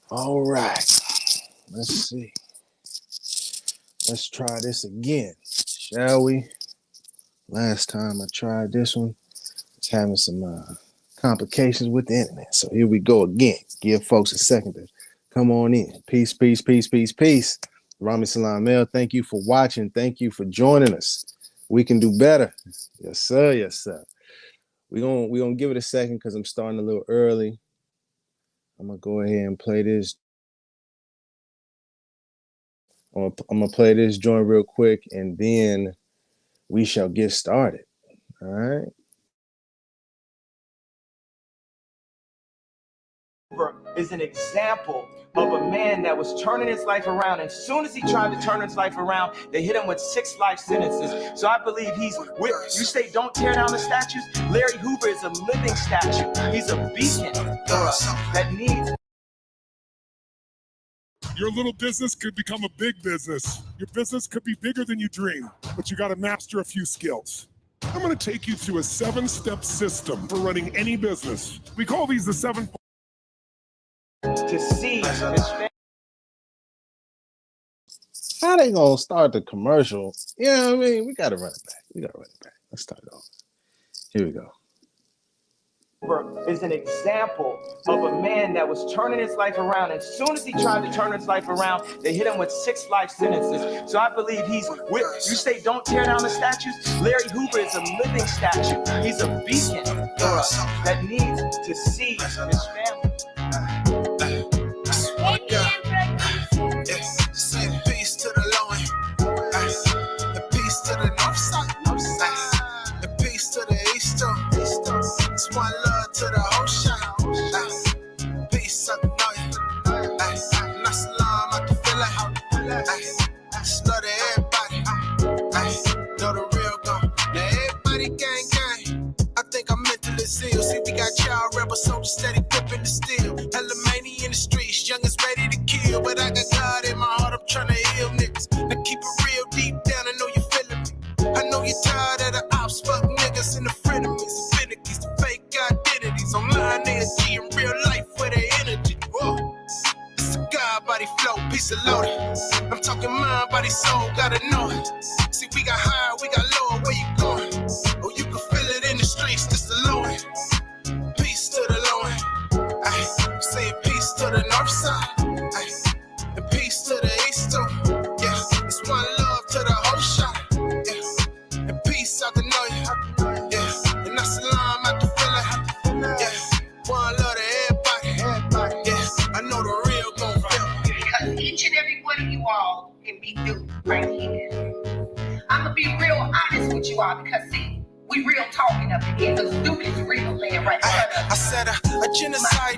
All right. Let's see. Let's try this again, shall we? Last time I tried this one, it's having some complications with the internet. So here we go again. Give folks a second to come on in. Peace, peace, peace, peace, peace. Rami Salam El, thank you for watching. Thank you for joining us. We can do better. Yes, sir. Yes, sir. We're gonna give it a second because I'm starting a little early. I'm gonna go ahead and play this. I'm gonna play this joint real quick, and then we shall get started. All right. Is an example of a man that was turning his life around. And as soon as he tried to turn his life around, they hit him with 6 life sentences. So I believe he's with, you say don't tear down the statues. Larry Hoover is a living statue. He's a beacon for us that needs. Your little business could become a big business. Your business could be bigger than you dream, but you got to master a few skills. I'm going to take you through a 7-step system for running any business. We call these the 7 to see his family. How they gonna start the commercial? Yeah, I mean, we gotta run it back. Let's start it off. Here we go. Is an example of a man that was turning his life around. And as soon as he tried to turn his life around, they hit him with 6 life sentences. So I believe he's with, you say don't tear down the statues. Larry Hoover is a living statue. He's a beacon for us that needs to see his family. One love to the whole shot. Peace up, not salam, I can feel it. Slow to everybody. Know the real gun. Now everybody gang. I think I'm mentally sealed. See, we got y'all rebel soldiers steady gripping the steel. Hella mania in the streets, young is ready to kill. But I got God in my heart, I'm trying to heal niggas. Now keep it real deep down, I know you feeling me. I know you're tired of the ops, fuck niggas and the frenemies. Identities online, they G in real life with their energy. Whoa. It's a God body flow, piece of loaded. I'm talking mind, body, soul, gotta know it. See, we got higher, we got lower, where you going? Oh, you can feel it in the streets, just the low end. Peace to the low end. I'm saying peace to the north side. And peace to the east too. Yeah, it's one love to the whole shot. Yeah, and peace out the north. Yeah, and that's salam out the one love to everybody. Yeah, I know the real gon' feel. Because each and every one of you all can be duped right here. I'ma be real honest with you all because see, we real talking up in here. The Duke is real laying right there. I said a genocide.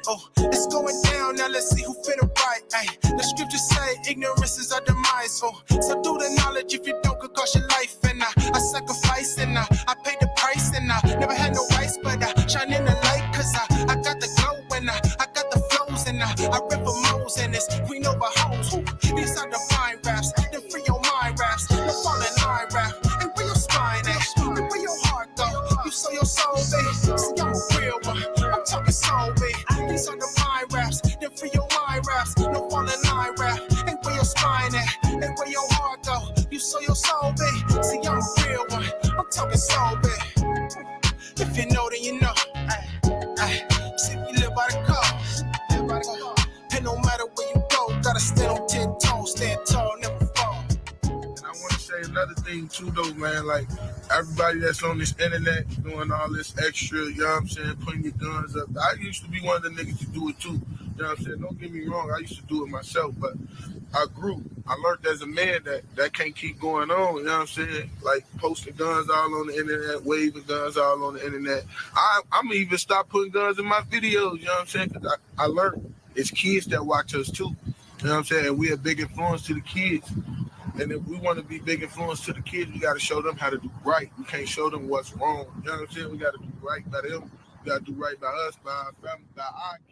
Oh, it's going down. Now let's see who finna right. Ay, the scriptures say ignorance is our demise. Oh, so do the knowledge if you don't could cost your life. And I sacrifice and I pay the price and I never had no rights, but I shine in the light cause I got the glow and I got the flows and I rip a moles and it's queen over hoes. These are the fine raps, the free your mind raps, the falling line rap. And where your spine at? And where your heart go? You sell your soul, babe. See, I'm a real one. I'm talking soul, babe. These are the fine raps, the free your mind raps, no falling line rap. And where your spine at? And where your heart go? You sell your soul, babe. See, I'm a real one. I'm talking soul, babe. If you know, then you know. See, we live by the code. And no matter where you go, gotta stand on 10 toes, stand tall, never fall. And I want to say another thing too, though, man. Like everybody that's on this internet doing all this extra, you know what I'm saying, putting your guns up. I used to be one of the niggas to do it too. You know what I'm saying? Don't get me wrong, I used to do it myself, but I grew. I learned as a man that can't keep going on, you know what I'm saying? Like posting guns all on the internet, waving guns all on the internet. I'm even stop putting guns in my videos, you know what I'm saying? Because I learned it's kids that watch us too. You know what I'm saying? And we're a big influence to the kids. And if we want to be big influence to the kids, we got to show them how to do right. We can't show them what's wrong. You know what I'm saying? We got to do right by them. We got to do right by us, by our family, by our kids.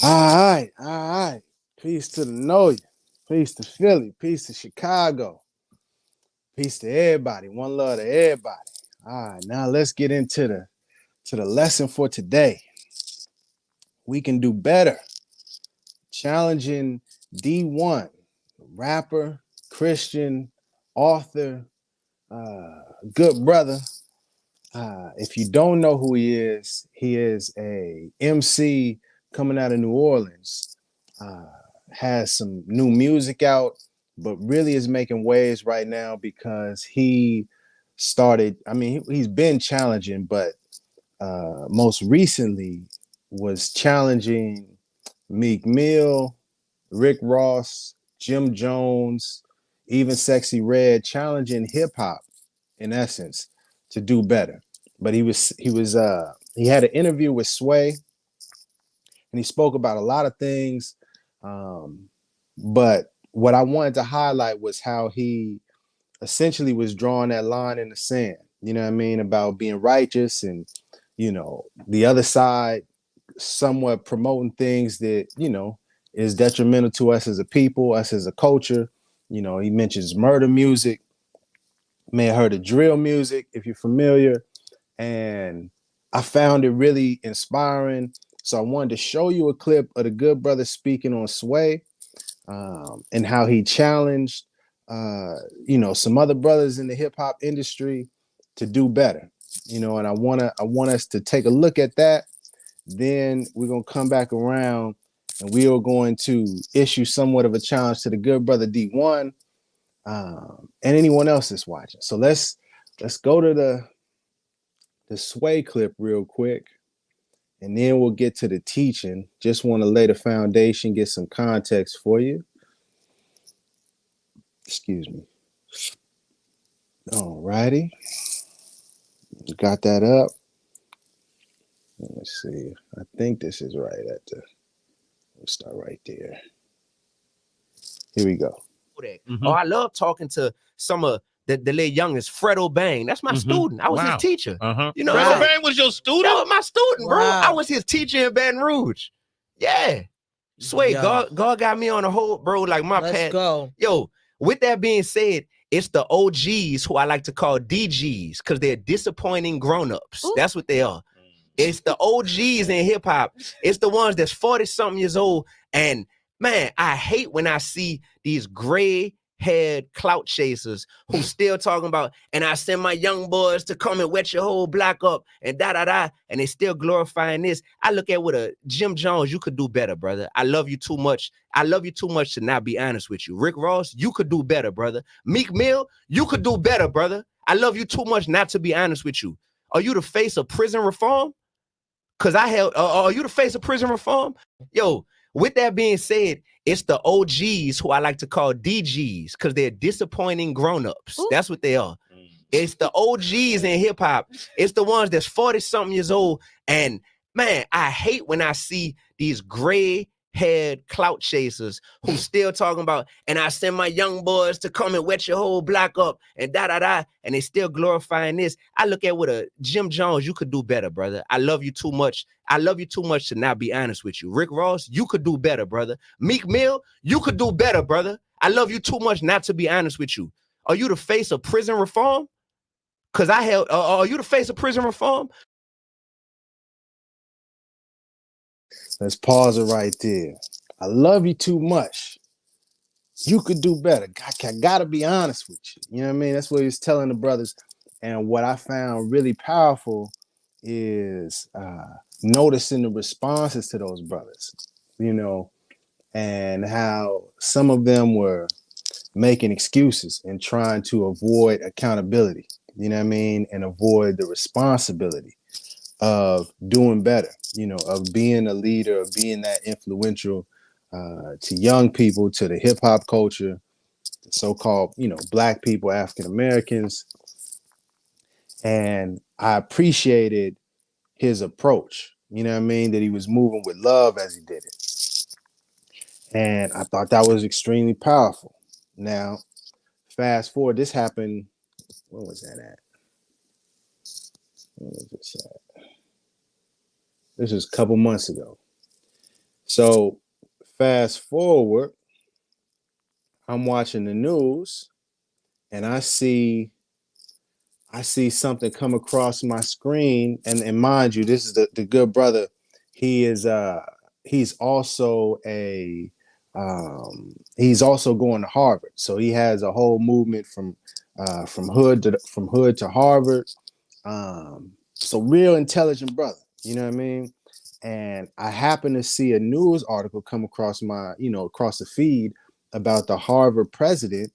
All right. Peace to the Know Ya. Peace to Philly. Peace to Chicago. Peace to everybody. One love to everybody. All right, now let's get into to the lesson for today. We can do better. Challenging Dee-1, rapper, Christian, author, good brother. If you don't know who he is a MC coming out of New Orleans. Has some new music out, but really is making waves right now because he started. I mean, he's been challenging, but most recently was challenging Meek Mill, Rick Ross, Jim Jones, even Sexy Red, challenging hip hop in essence to do better. But he had an interview with Sway, and he spoke about a lot of things. But what I wanted to highlight was how he essentially was drawing that line in the sand. You know what I mean? About being righteous and, the other side somewhat promoting things that, is detrimental to us as a people, us as a culture. He mentions murder music. May have heard of drill music, if you're familiar. And I found it really inspiring. So I wanted to show you a clip of the good brother speaking on Sway, and how he challenged, some other brothers in the hip hop industry to do better. And I want us to take a look at that. Then we're going to come back around and we are going to issue somewhat of a challenge to the good brother Dee-1, and anyone else that's watching. So let's go to the Sway clip real quick, and then we'll get to the teaching. Just want to lay the foundation, get some context for you. Excuse me. All righty. Got that up. Let's see. I think this is right at the. We'll start right there. Here we go. Mm-hmm. Oh, I love talking to some of the little youngest, Fredo Bang. That's my student. I was his teacher. You know, Fredo Bang was your student? That was my student, bro. I was his teacher in Baton Rouge. Yeah. Sway, God got me on a whole, bro, like my path. Let's go. Yo, with that being said, it's the OGs who I like to call DGs because they're disappointing grown-ups. Ooh. That's what they are. It's the OGs in hip-hop. It's the ones that's 40-something years old. And, man, I hate when I see these gray-haired clout chasers who still talking about, and I send my young boys to come and wet your whole block up and da-da-da, and they still glorifying this. I look at with a Jim Jones, you could do better, brother. I love you too much. I love you too much to not be honest with you. Rick Ross, you could do better, brother. Meek Mill, you could do better, brother. I love you too much not to be honest with you. Are you the face of prison reform? Because are you the face of prison reform? Yo, with that being said, it's the OGs who I like to call DGs because they're disappointing grown-ups. Ooh. That's what they are. It's the OGs in hip-hop. It's the ones that's 40-something years old. And, man, I hate when I see these gray-haired clout chasers who still talking about, and I send my young boys to come and wet your whole block up and da-da-da, and they still glorifying this. I look at with a Jim Jones, you could do better, brother. I love you too much. I love you too much to not be honest with you. Rick Ross, you could do better, brother. Meek Mill, you could do better, brother. I love you too much not to be honest with you. Are you the face of prison reform? Because are you the face of prison reform? Let's pause it right there. I love you too much. You could do better. I gotta be honest with you. You know what I mean? That's what he was telling the brothers. And what I found really powerful is noticing the responses to those brothers, and how some of them were making excuses and trying to avoid accountability, you know what I mean? And avoid the responsibility of doing better, of being a leader, of being that influential to young people, to the hip hop culture, the so-called, Black people, African Americans. And I appreciated his approach, you know what I mean? That he was moving with love as he did it. And I thought that was extremely powerful. Now, fast forward, this happened, when was that at? When was this at? This was a couple months ago. So fast forward, I'm watching the news and I see I see something come across my screen, and mind you, this is the good brother. He is he's also he's also going to Harvard. So he has a whole movement from hood to Harvard. So real intelligent brother, you know what I mean? And I happen to see a news article come across my, across the feed about the Harvard president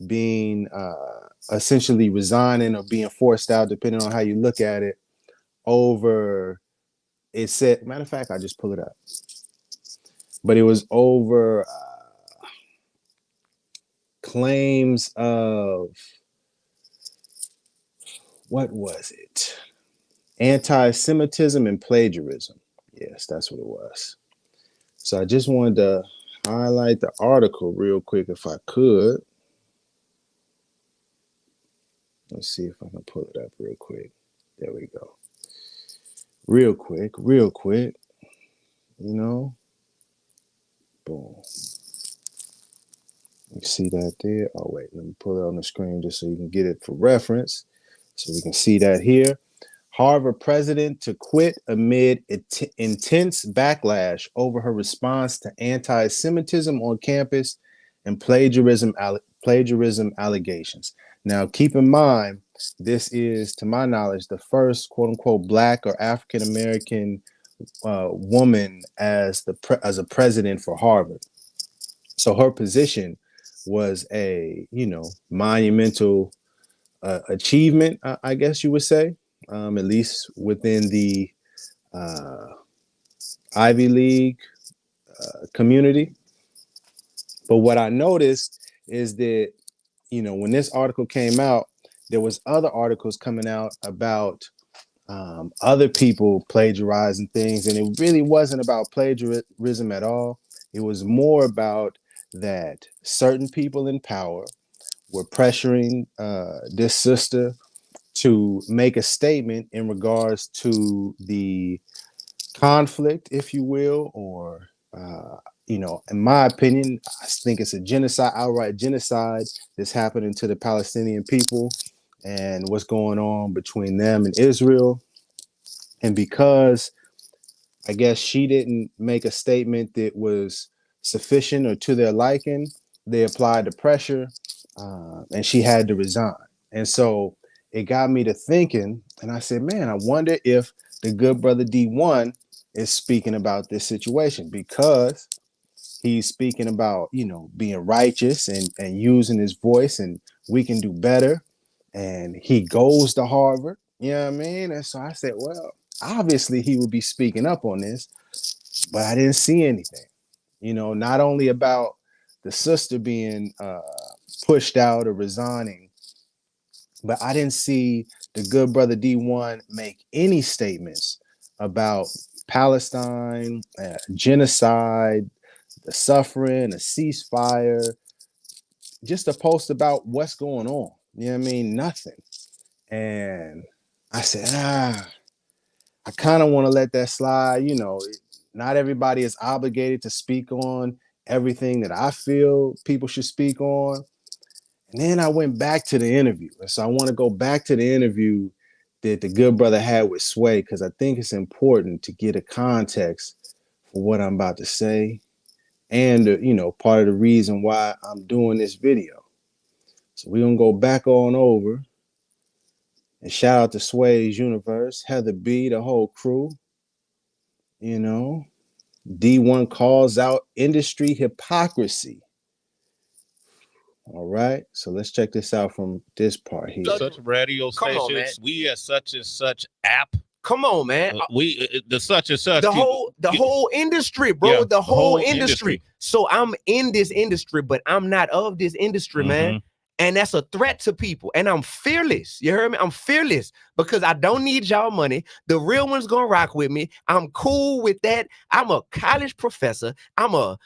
being essentially resigning or being forced out, depending on how you look at it, over, it said, matter of fact, I just pull it up, but it was over claims of, what was it? Anti-Semitism and plagiarism. Yes, that's what it was. So I just wanted to highlight the article real quick if I could. Let's see if I can pull it up real quick. There we go. Real quick. Boom. You see that there? Oh, wait, let me pull it on the screen just so you can get it for reference. So we can see that here. Harvard president to quit amid intense backlash over her response to anti-Semitism on campus and plagiarism allegations. Now, keep in mind, this is, to my knowledge, the first quote-unquote Black or African-American woman as a president for Harvard. So her position was a, monumental achievement, I guess you would say. At least within the Ivy League community. But what I noticed is that, when this article came out, there was other articles coming out about other people plagiarizing things. And it really wasn't about plagiarism at all. It was more about that certain people in power were pressuring this sister to make a statement in regards to the conflict, if you will, or, in my opinion, I think it's a genocide, outright genocide that's happening to the Palestinian people and what's going on between them and Israel. And because I guess she didn't make a statement that was sufficient or to their liking, they applied the pressure and she had to resign. And so it got me to thinking, and I said, man, I wonder if the good brother Dee-1 is speaking about this situation, because he's speaking about, being righteous and using his voice, and we can do better. And he goes to Harvard, you know what I mean? And so I said, well, obviously he would be speaking up on this, but I didn't see anything, not only about the sister being pushed out or resigning, but I didn't see the good brother Dee-1 make any statements about Palestine, genocide, the suffering, a ceasefire, just a post about what's going on. You know what I mean? Nothing. And I said, I kind of want to let that slide. Not everybody is obligated to speak on everything that I feel people should speak on. And then I went back to the interview. And so I want to go back to the interview that the good brother had with Sway, because I think it's important to get a context for what I'm about to say. And, part of the reason why I'm doing this video. So we're going to go back on over and shout out to Sway's Universe, Heather B, the whole crew. Dee-1 calls out industry hypocrisy. All right, so let's check this out from this part here. Such radio stations, we at such and such app. Come on, man. The such and such. The whole industry, bro. Yeah, the whole industry. So I'm in this industry, but I'm not of this industry, man. And that's a threat to people. And I'm fearless. You heard me? I'm fearless because I don't need y'all money. The real one's gonna rock with me. I'm cool with that. I'm a college professor. I'm a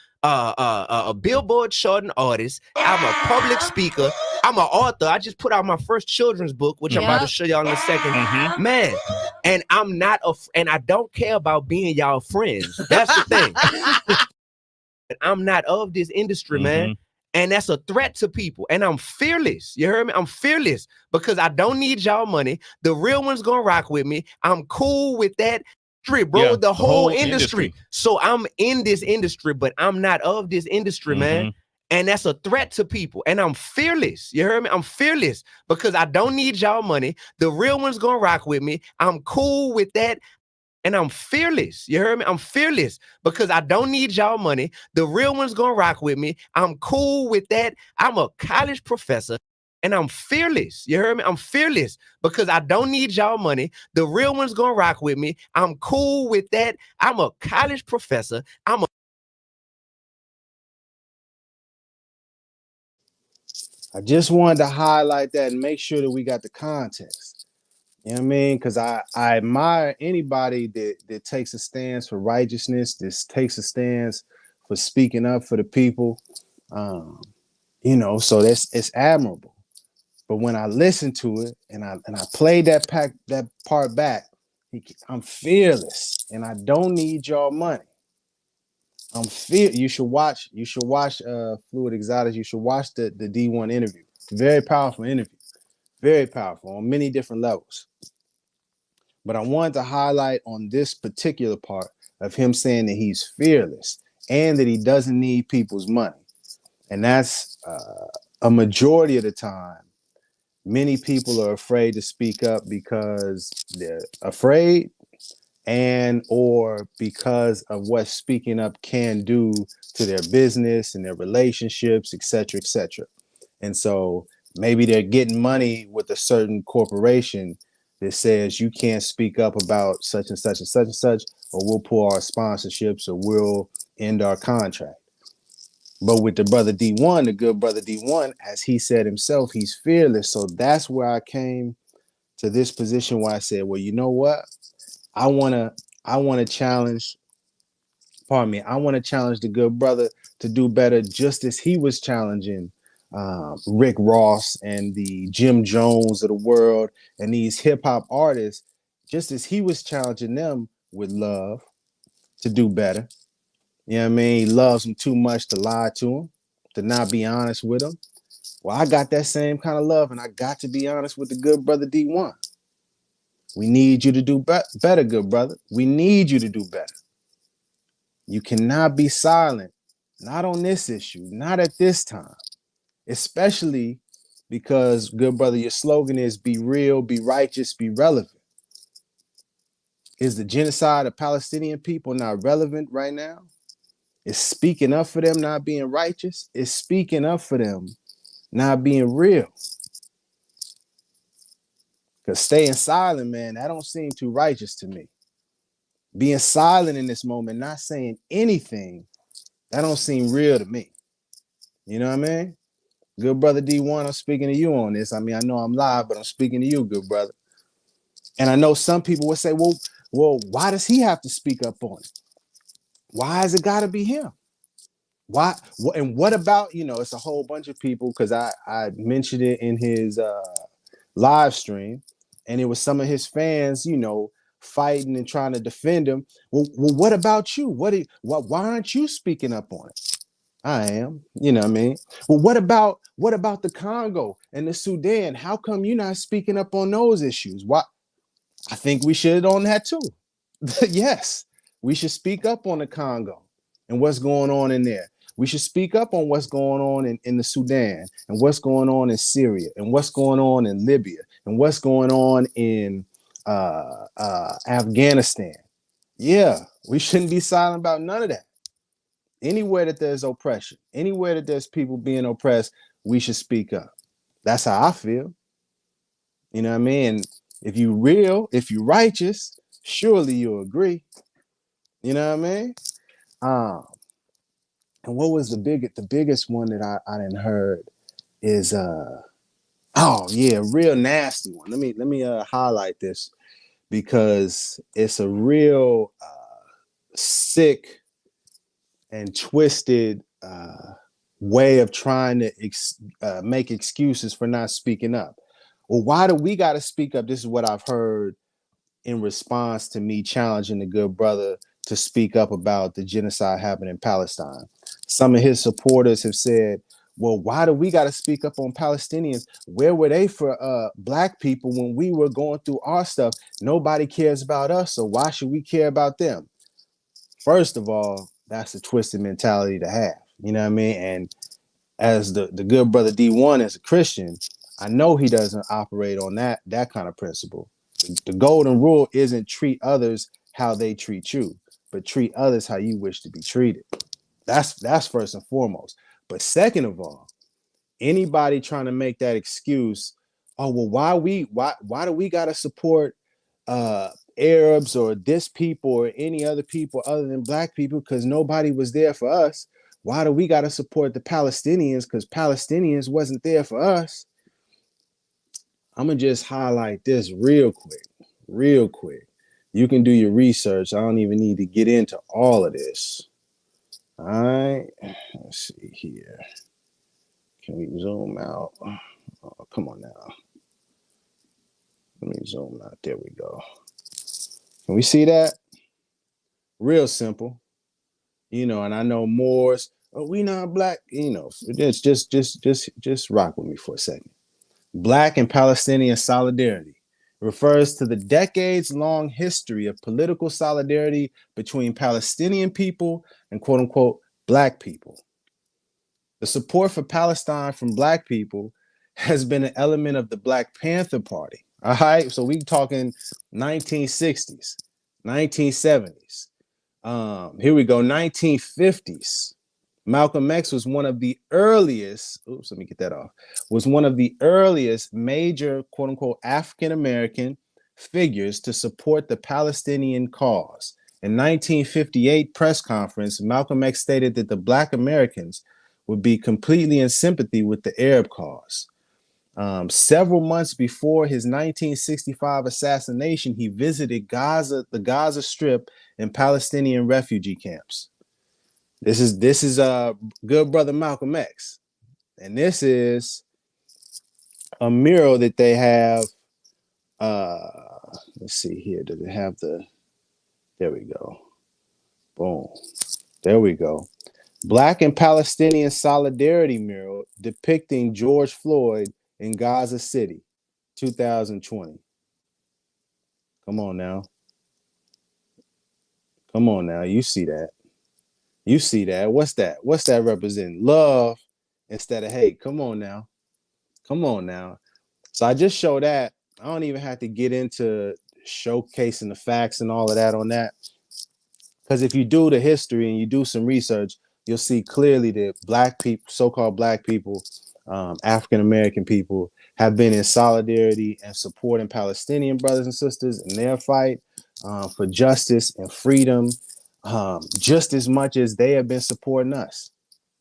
Billboard charting artist. I'm a public speaker. I'm an author. I just put out my first children's book, which I'm about to show y'all in a second. Man, and I'm not and I don't care about being y'all friends. That's the thing. I'm not of this industry, man. And that's a threat to people. And I'm fearless. You heard me? I'm fearless because I don't need y'all money. The real one's gonna rock with me. I'm cool with that. Bro, the whole industry. So I'm in this industry, but I'm not of this industry, man. And that's a threat to people. And I'm fearless. You heard me? I'm fearless because I don't need y'all money. The real one's gonna rock with me. I'm cool with that. And I'm fearless. You heard me? I'm fearless because I don't need y'all money. The real one's gonna rock with me. I'm cool with that. I'm a college professor and I'm fearless. You heard me? I'm fearless because I don't need y'all money. The real one's gonna rock with me. I'm cool with that. I'm a college professor. I just wanted to highlight that and make sure that we got the context. You know what I mean? Because I admire anybody that takes a stance for righteousness, that takes a stance for speaking up for the people. You know, so it's admirable. But when I listen to it and I played that part back, I'm fearless and I don't need y'all money. You should watch Fluid Exotics. You should watch the Dee-1 interview. Very powerful interview. Very powerful on many different levels. But I wanted to highlight on this particular part of him saying that he's fearless and that he doesn't need people's money. And that's a majority of the time. Many people are afraid to speak up because they're afraid and or because of what speaking up can do to their business and their relationships, et cetera, et cetera. And so maybe they're getting money with a certain corporation that says you can't speak up about such and such and such and such, or we'll pull our sponsorships or we'll end our contract. But with the brother Dee-1, the good brother Dee-1, as he said himself, he's fearless. So that's where I came to this position where I said, well, you know what? I wanna challenge, pardon me, I want to challenge the good brother to do better, just as he was challenging Rick Ross and the Jim Jones of the world and these hip hop artists, just as he was challenging them with love to do better. You know what I mean? He loves them too much to lie to him, to not be honest with him. Well, I got that same kind of love, and I got to be honest with the good brother Dee-1. We need you to do better, good brother. We need you to do better. You cannot be silent, not on this issue, not at this time, especially because, good brother, your slogan is be real, be righteous, be relevant. Is the genocide of Palestinian people not relevant right now? Is speaking up for them not being righteous? Is speaking up for them not being real? Because staying silent, man, that don't seem too righteous to me. Being silent in this moment, not saying anything, that don't seem real to me. You know what I mean? Good brother Dee-1, I'm speaking to you on this. I mean, I know I'm live, but I'm speaking to you, good brother. And I know some people would say, well, why does he have to speak up on it? Why has it got to be him? Why? And what about, you know, it's a whole bunch of people, because I mentioned it in his live stream, and it was some of his fans, you know, fighting and trying to defend him. Well, what about you? Why aren't you speaking up on it? I am, you know what I mean? Well, what about the Congo and the Sudan? How come you're not speaking up on those issues? Why? I think we should on that too. Yes, we should speak up on the Congo and what's going on in there. We should speak up on what's going on in the Sudan and what's going on in Syria and what's going on in Libya and what's going on in Afghanistan. Yeah, we shouldn't be silent about none of that. Anywhere that there's oppression, anywhere that there's people being oppressed, we should speak up. That's how I feel. You know what I mean? And if you real, if you righteous, surely you'll agree. You know what I mean? And what was the biggest one that I didn't heard is oh yeah, real nasty one. Let me highlight this because it's a real sick and twisted way of trying to make excuses for not speaking up. Well, why do we got to speak up? This is what I've heard in response to me challenging the good brother to speak up about the genocide happening in Palestine. Some of his supporters have said, well, why do we got to speak up on Palestinians? Where were they for black people when we were going through our stuff? Nobody cares about us, so why should we care about them? First of all, that's a twisted mentality to have. You know what I mean? And as the good brother D1 as a Christian, I know he doesn't operate on that kind of principle. The golden rule isn't treat others how they treat you, but treat others how you wish to be treated. That's first and foremost. But second of all, anybody trying to make that excuse, oh well, why do we gotta support Arabs or this people or any other people other than black people because nobody was there for us? Why do we gotta support the Palestinians because Palestinians wasn't there for us? I'm gonna just highlight this real quick. You can do your research. I don't even need to get into all of this. All right, let's see here. Can we zoom out? Oh, come on now. Let me zoom out. There we go. Can we see that? Real simple. You know, and I know Moors, oh, we not black, you know, just rock with me for a second. Black and Palestinian solidarity refers to the decades-long history of political solidarity between Palestinian people and quote unquote black people. The support for Palestine from black people has been an element of the Black Panther Party. All right, so we talking 1960s, 1970s. Here we go, 1950s. Malcolm X was one of the earliest, let me get that off, was one of the earliest major, quote unquote, African-American figures to support the Palestinian cause. In 1958 press conference, Malcolm X stated that the Black Americans would be completely in sympathy with the Arab cause. Several months before his 1965 assassination, he visited the Gaza Strip and Palestinian refugee camps. This is good brother Malcolm X, and this is a mural that they have. Let's see here. Does it have the? There we go. Boom. There we go. Black and Palestinian solidarity mural depicting George Floyd in Gaza City, 2020. Come on now. Come on now. You see that. You see that. What's that? What's that representing? Love instead of hate. Come on now. Come on now. So I just show that. I don't even have to get into showcasing the facts and all of that on that. Because if you do the history and you do some research, you'll see clearly that black people, so-called black people, African-American people have been in solidarity and supporting Palestinian brothers and sisters in their fight for justice and freedom, just as much as they have been supporting us.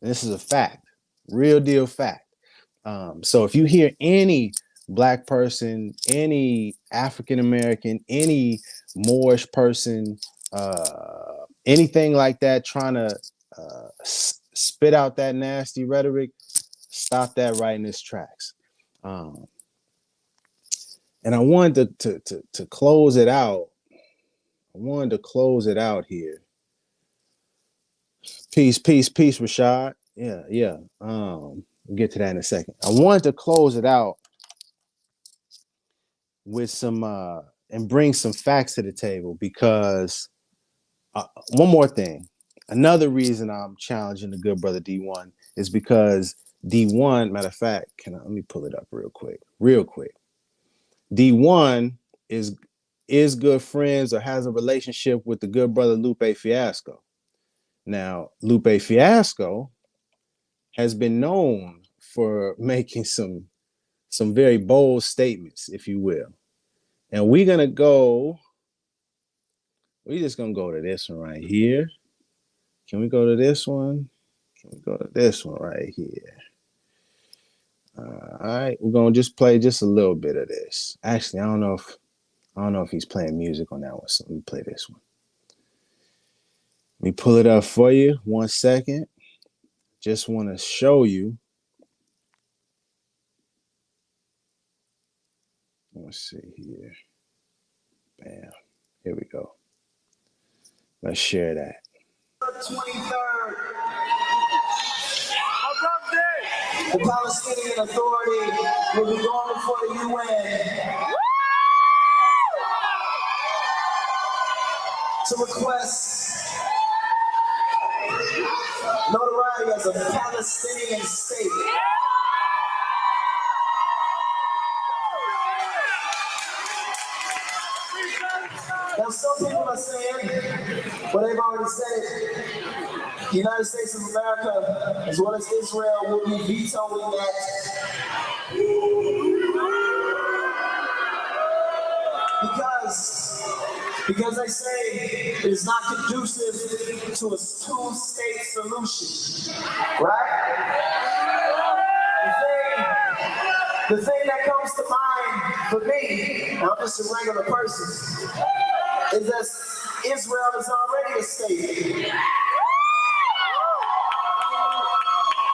And this is a fact, real deal fact. So if you hear any black person, any African-American, any Moorish person, anything like that trying to spit out that nasty rhetoric, stop that right in its tracks. And I wanted to close it out. I wanted to close it out here. Peace, Rashad. Yeah. We'll get to that in a second. I wanted to close it out with some and bring some facts to the table because one more thing. Another reason I'm challenging the good brother D1 is because D1, matter of fact, let me pull it up real quick. D1 is good friends or has a relationship with the good brother Lupe Fiasco. Now, Lupe Fiasco has been known for making some very bold statements, if you will. And we're just gonna go to this one right here. Can we go to this one? Can we go to this one right here? All right, we're gonna just play just a little bit of this. Actually, I don't know if he's playing music on that one, so let me play this one. Let me pull it up for you. 1 second. Just want to show you. Let's see here. Bam. Here we go. Let's share that. 23rd. My birthday. The Palestinian Authority will be going before the UN to request notoriety as a Palestinian state. Now, some people are saying, well, they've already said it, the United States of America, as well as Israel, will be vetoing that. Because they say it's not conducive to a two-state solution, right? The thing that comes to mind for me, and I'm just a regular person, is that Israel is already a state.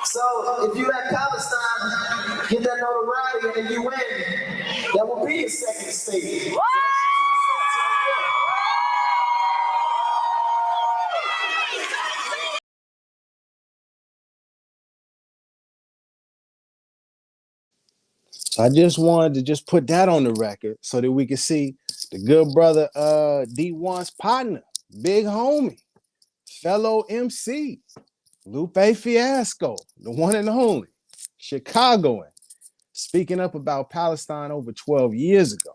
So if you let Palestine get that notoriety in the UN, that will be a second state. I just wanted to just put that on the record so that we can see the good brother Dee-1's partner, big homie, fellow MC, Lupe Fiasco, the one and only, Chicagoan, speaking up about Palestine over 12 years ago.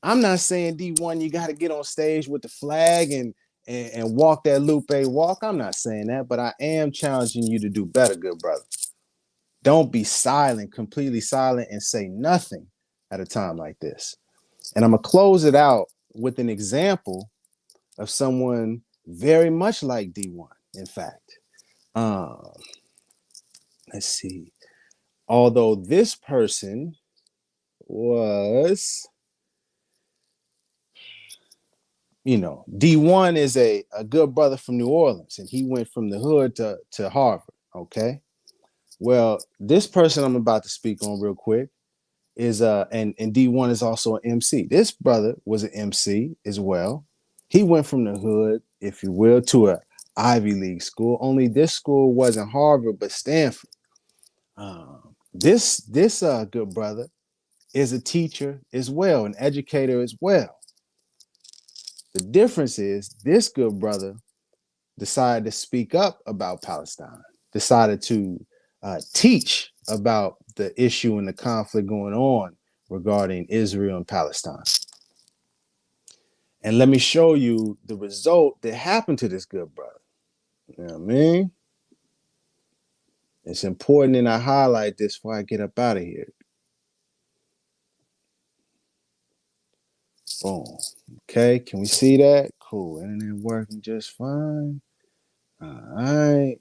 I'm not saying Dee-1, you got to get on stage with the flag and walk that Lupe walk. I'm not saying that, but I am challenging you to do better, good brother. Don't be silent, completely silent, and say nothing at a time like this. And I'm going to close it out with an example of someone very much like Dee-1, in fact. Let's see. Although this person was, Dee-1 is a good brother from New Orleans, and he went from the hood to Harvard, okay? Well, this person I'm about to speak on real quick is and Dee-1 is also an MC. This brother was an MC as well. He went from the hood, if you will, to a Ivy League school. Only this school wasn't Harvard, but Stanford. This good brother is a teacher as well, an educator as well. The difference is this good brother decided to speak up about Palestine, decided to teach about the issue and the conflict going on regarding Israel and Palestine. And let me show you the result that happened to this good brother. You know what I mean? It's important that I highlight this before I get up out of here. Boom. Okay, can we see that? Cool. Internet working just fine. All right.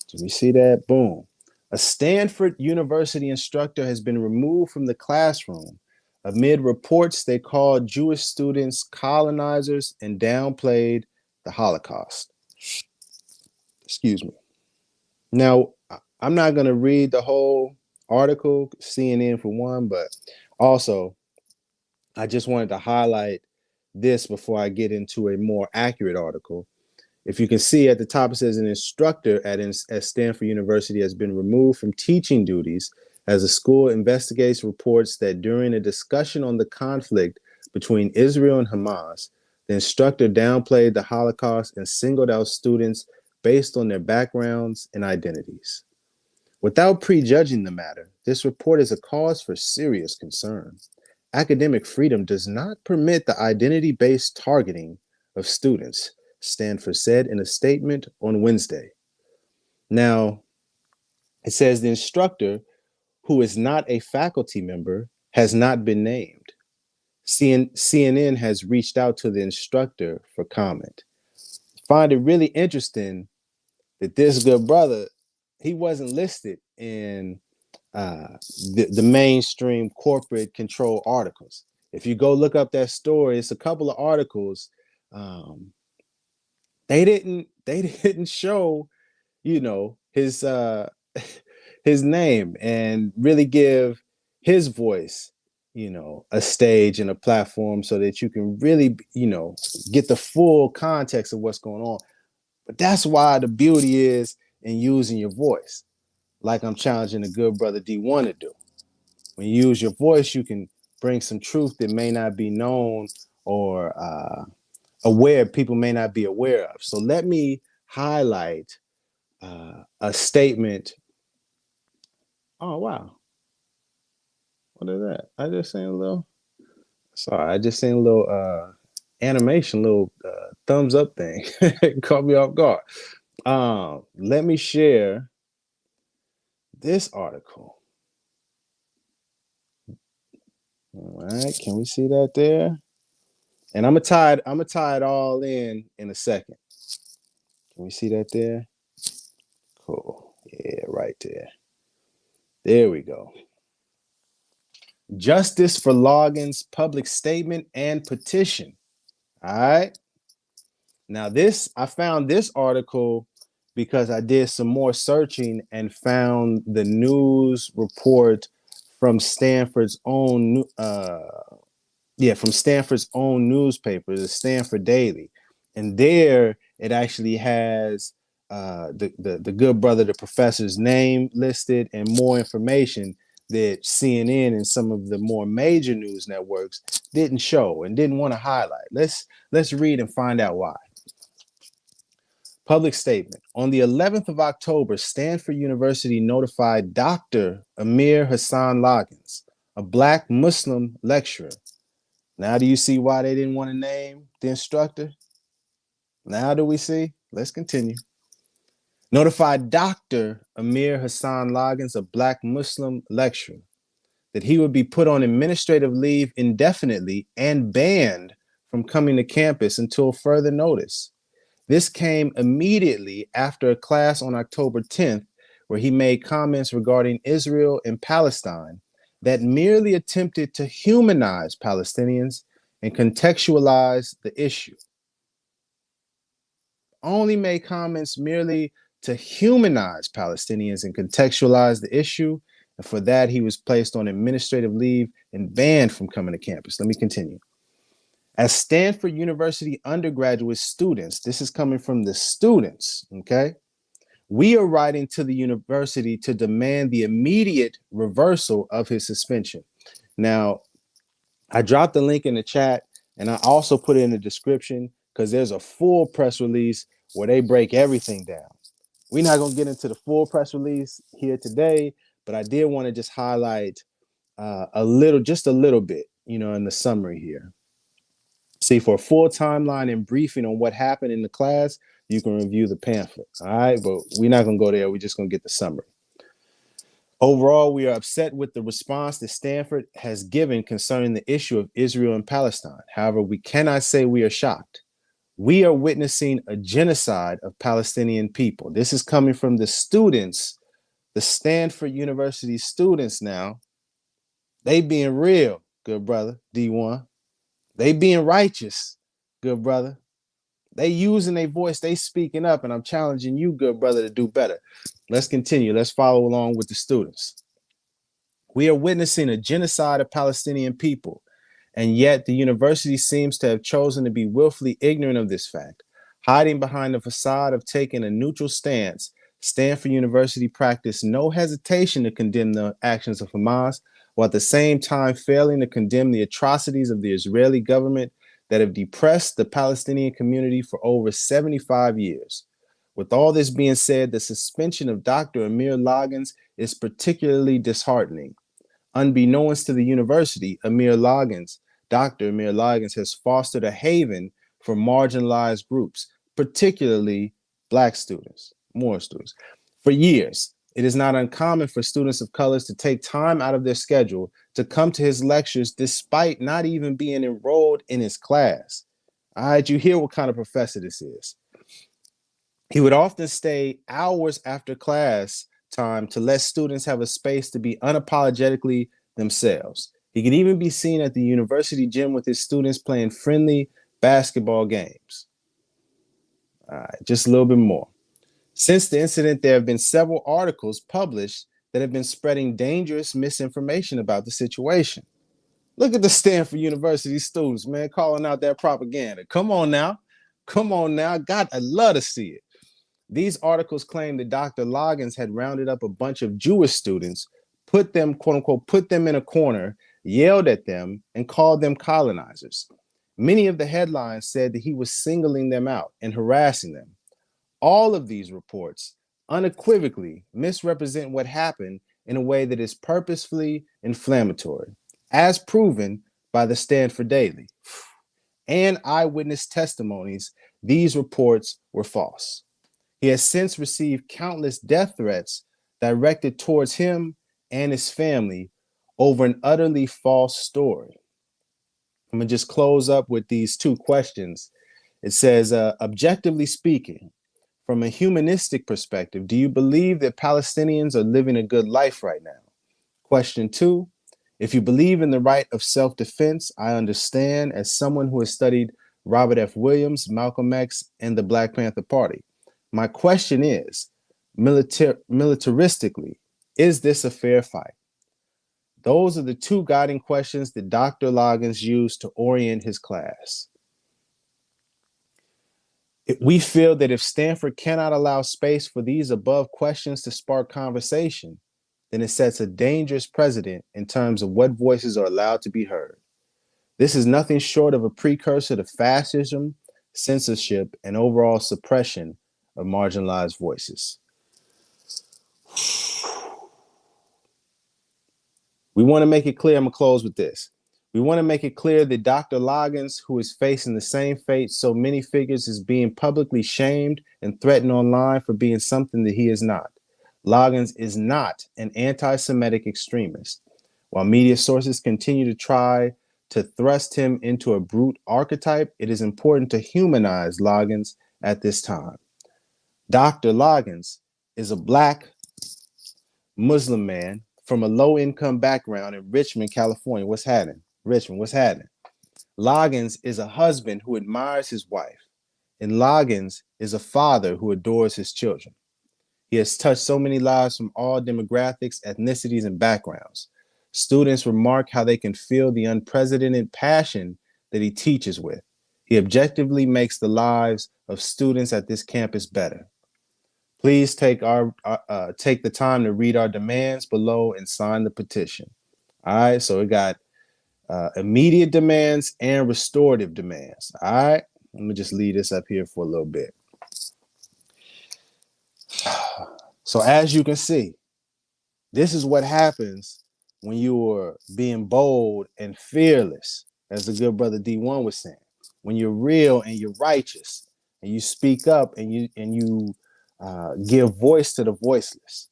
Can we see that? Boom. A Stanford University instructor has been removed from the classroom amid reports they called Jewish students colonizers and downplayed the Holocaust. Excuse me. Now, I'm not going to read the whole article, CNN for one, but also I just wanted to highlight this before I get into a more accurate article. If you can see at the top, it says an instructor at Stanford University has been removed from teaching duties as the school investigates reports that during a discussion on the conflict between Israel and Hamas, the instructor downplayed the Holocaust and singled out students based on their backgrounds and identities. Without prejudging the matter, this report is a cause for serious concern. Academic freedom does not permit the identity-based targeting of students, Stanford said in a statement on Wednesday. Now, it says the instructor, who is not a faculty member, has not been named. CNN has reached out to the instructor for comment. Find it really interesting that this good brother, he wasn't listed in the mainstream corporate control articles. If you go look up that story, it's a couple of articles. They didn't show, his his name and really give his voice, a stage and a platform so that you can really, get the full context of what's going on. But that's why the beauty is in using your voice. like I'm challenging the good brother D1 to do. When you use your voice, you can bring some truth that may not be known or people may not be aware of. So let me highlight a statement. Oh, wow. What is that? I just seen a little animation, little thumbs up thing. Caught me off guard. Let me share this article. All right, can we see that there? And I'm gonna tie it all in a second. Can we see that there? Cool. Yeah, right there. There we go. Justice for Logan's public statement and petition. All right. Now, I found this article because I did some more searching and found the news report from Stanford's own newspaper, the Stanford Daily. And there it actually has the good brother, the professor's name listed, and more information that CNN and some of the more major news networks didn't show and didn't want to highlight. Let's read and find out why. Public statement. On the 11th of October, Stanford University notified Dr. Amir Hassan Loggins, a Black Muslim lecturer. Now do you see why they didn't want to name the instructor? Now do we see? Let's continue. Notified Dr. Amir Hassan Loggins, a Black Muslim lecturer, that he would be put on administrative leave indefinitely and banned from coming to campus until further notice. This came immediately after a class on October 10th, where he made comments regarding Israel and Palestine that merely attempted to humanize Palestinians and contextualize the issue. Only made comments merely to humanize Palestinians and contextualize the issue. And for that, he was placed on administrative leave and banned from coming to campus. Let me continue. As Stanford University undergraduate students, this is coming from the students, okay? We are writing to the university to demand the immediate reversal of his suspension. Now, I dropped the link in the chat, and I also put it in the description because there's a full press release where they break everything down. We're not going to get into the full press release here today, but I did want to just highlight just a little bit, in the summary here. See, for a full timeline and briefing on what happened in the class, you can review the pamphlet. All right, but we're not going to go there. We're just going to get the summary. Overall, we are upset with the response that Stanford has given concerning the issue of Israel and Palestine. However, we cannot say we are shocked. We are witnessing a genocide of Palestinian people. This is coming from the students, the Stanford University students now. They being real, good brother, D1. They being righteous, good brother. They using their voice, they speaking up, and I'm challenging you, good brother, to do better. Let's continue. Let's follow along with the students. We are witnessing a genocide of Palestinian people, and yet the university seems to have chosen to be willfully ignorant of this fact. Hiding behind the facade of taking a neutral stance, Stanford University practiced no hesitation to condemn the actions of Hamas, while at the same time failing to condemn the atrocities of the Israeli government that have depressed the Palestinian community for over 75 years. With all this being said, the suspension of Dr. Amir Loggins is particularly disheartening. Unbeknownst to the university, Dr. Amir Loggins has fostered a haven for marginalized groups, particularly Black students, Moor students. For years, it is not uncommon for students of colors to take time out of their schedule to come to his lectures despite not even being enrolled in his class. All right, you hear what kind of professor this is. He would often stay hours after class time to let students have a space to be unapologetically themselves. He could even be seen at the university gym with his students playing friendly basketball games. All right, just a little bit more. Since the incident, there have been several articles published that have been spreading dangerous misinformation about the situation. Look at the Stanford University students, man, calling out that propaganda. Come on now. God, I'd love to see it. These articles claim that Dr. Loggins had rounded up a bunch of Jewish students, put them, quote unquote, put them in a corner, yelled at them, and called them colonizers. Many of the headlines said that he was singling them out and harassing them. All of these reports unequivocally misrepresent what happened in a way that is purposefully inflammatory, as proven by the Stanford Daily. And eyewitness testimonies, these reports were false. He has since received countless death threats directed towards him and his family over an utterly false story. I'm going to just close up with these two questions. It says, objectively speaking, from a humanistic perspective, do you believe that Palestinians are living a good life right now? Question 2, if you believe in the right of self-defense, I understand as someone who has studied Robert F. Williams, Malcolm X, and the Black Panther Party. My question is, militaristically, is this a fair fight? Those are the two guiding questions that Dr. Loggins used to orient his class. We feel that if Stanford cannot allow space for these above questions to spark conversation, then it sets a dangerous precedent in terms of what voices are allowed to be heard. This is nothing short of a precursor to fascism, censorship, and overall suppression of marginalized voices. We want to make it clear, I'm going to close with this. We want to make it clear that Dr. Loggins, who is facing the same fate so many figures, is being publicly shamed and threatened online for being something that he is not. Loggins is not an anti-Semitic extremist. While media sources continue to try to thrust him into a brute archetype, it is important to humanize Loggins at this time. Dr. Loggins is a Black Muslim man from a low-income background in Richmond, California. What's happening? Richmond, what's happening? Loggins is a husband who admires his wife, and Loggins is a father who adores his children. He has touched so many lives from all demographics, ethnicities, and backgrounds. Students remark how they can feel the unprecedented passion that he teaches with. He objectively makes the lives of students at this campus better. Please take the time to read our demands below and sign the petition. All right, so we got immediate demands and restorative demands. All right, let me just leave this up here for a little bit. So as you can see, this is what happens when you are being bold and fearless, as the good brother Dee-1 was saying. When you're real and you're righteous, and you speak up and you give voice to the voiceless.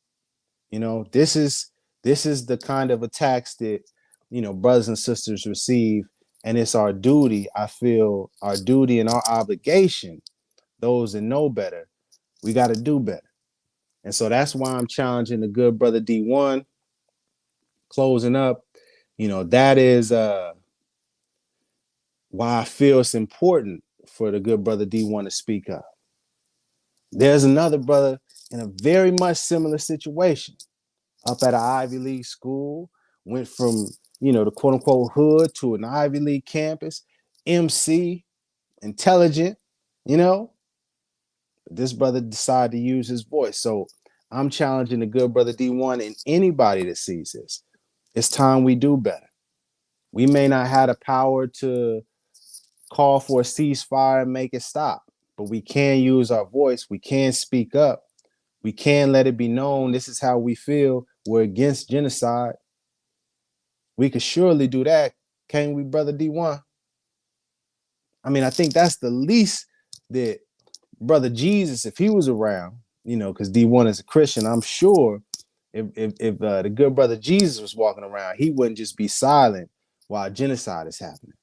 You know, this is the kind of attacks that, you know, brothers and sisters receive, and it's our duty. I feel our duty and our obligation. Those that know better, we got to do better. And so that's why I'm challenging the good brother Dee-1. Closing up, you know, that is why I feel it's important for the good brother Dee-1 to speak up. There's another brother in a very much similar situation, up at an Ivy League school, went from, you know, the quote unquote hood to an Ivy League campus, MC, intelligent, you know. This brother decided to use his voice. So I'm challenging the good brother Dee-1 and anybody that sees this. It's time we do better. We may not have the power to call for a ceasefire and make it stop, but we can use our voice. We can speak up. We can let it be known this is how we feel. We're against genocide. We could surely do that. Can't we, brother Dee-1? I mean, I think that's the least that brother Jesus, if he was around, you know, because Dee-1 is a Christian, I'm sure if the good brother Jesus was walking around, he wouldn't just be silent while genocide is happening.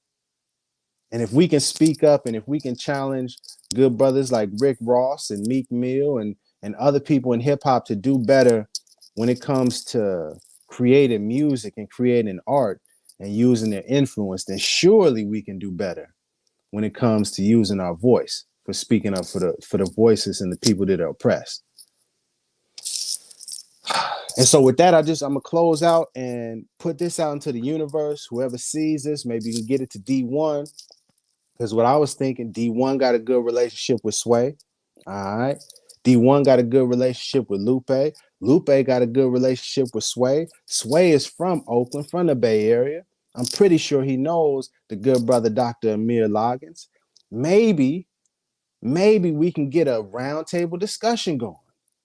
And if we can speak up and if we can challenge good brothers like Rick Ross and Meek Mill and other people in hip hop to do better when it comes to creating music and creating art and using their influence, then surely we can do better when it comes to using our voice for speaking up for the voices and the people that are oppressed. And so with that, I'm gonna close out and put this out into the universe. Whoever sees this, maybe you can get it to Dee-1. Because what I was thinking, Dee-1 got a good relationship with Sway. All right. D1 got a good relationship with Lupe. Lupe got a good relationship with Sway. Sway is from Oakland, from the Bay Area. I'm pretty sure he knows the good brother Dr. Amir Loggins. Maybe we can get a roundtable discussion going.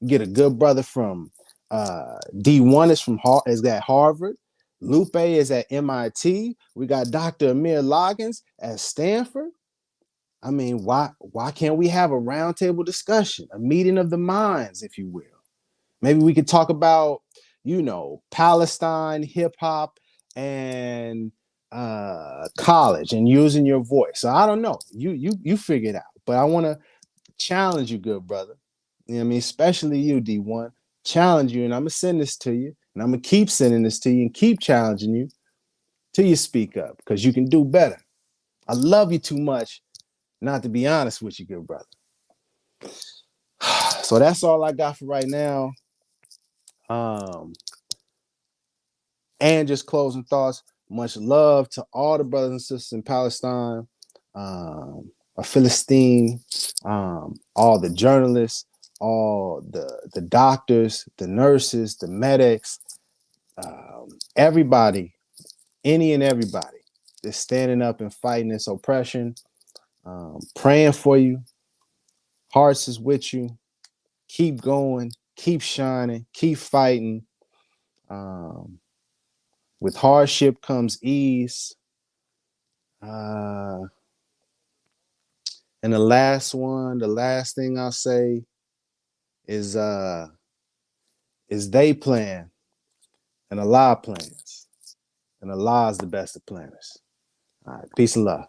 Get a good brother from D1 is at Harvard. Lupe is at MIT. We got Dr. Amir Loggins at Stanford. I mean, why can't we have a roundtable discussion, a meeting of the minds, if you will? Maybe we could talk about, Palestine, hip hop, and college, and using your voice. So I don't know. You figure it out. But I want to challenge you, good brother. You know what I mean? Especially you, D1. Challenge you, and I'm gonna send this to you, and I'm gonna keep sending this to you, and keep challenging you till you speak up, because you can do better. I love you too much not to be honest with you, good brother. So that's all I got for right now. And just closing thoughts. Much love to all the brothers and sisters in Palestine, Philistine, all the journalists, all the doctors, the nurses, the medics, everybody, any and everybody that's standing up and fighting this oppression, praying for you. Hearts is with you. Keep going, keep shining, keep fighting. With hardship comes ease. And the last thing I'll say is they plan and Allah plans. And Allah is the best of planners. All right, peace and love.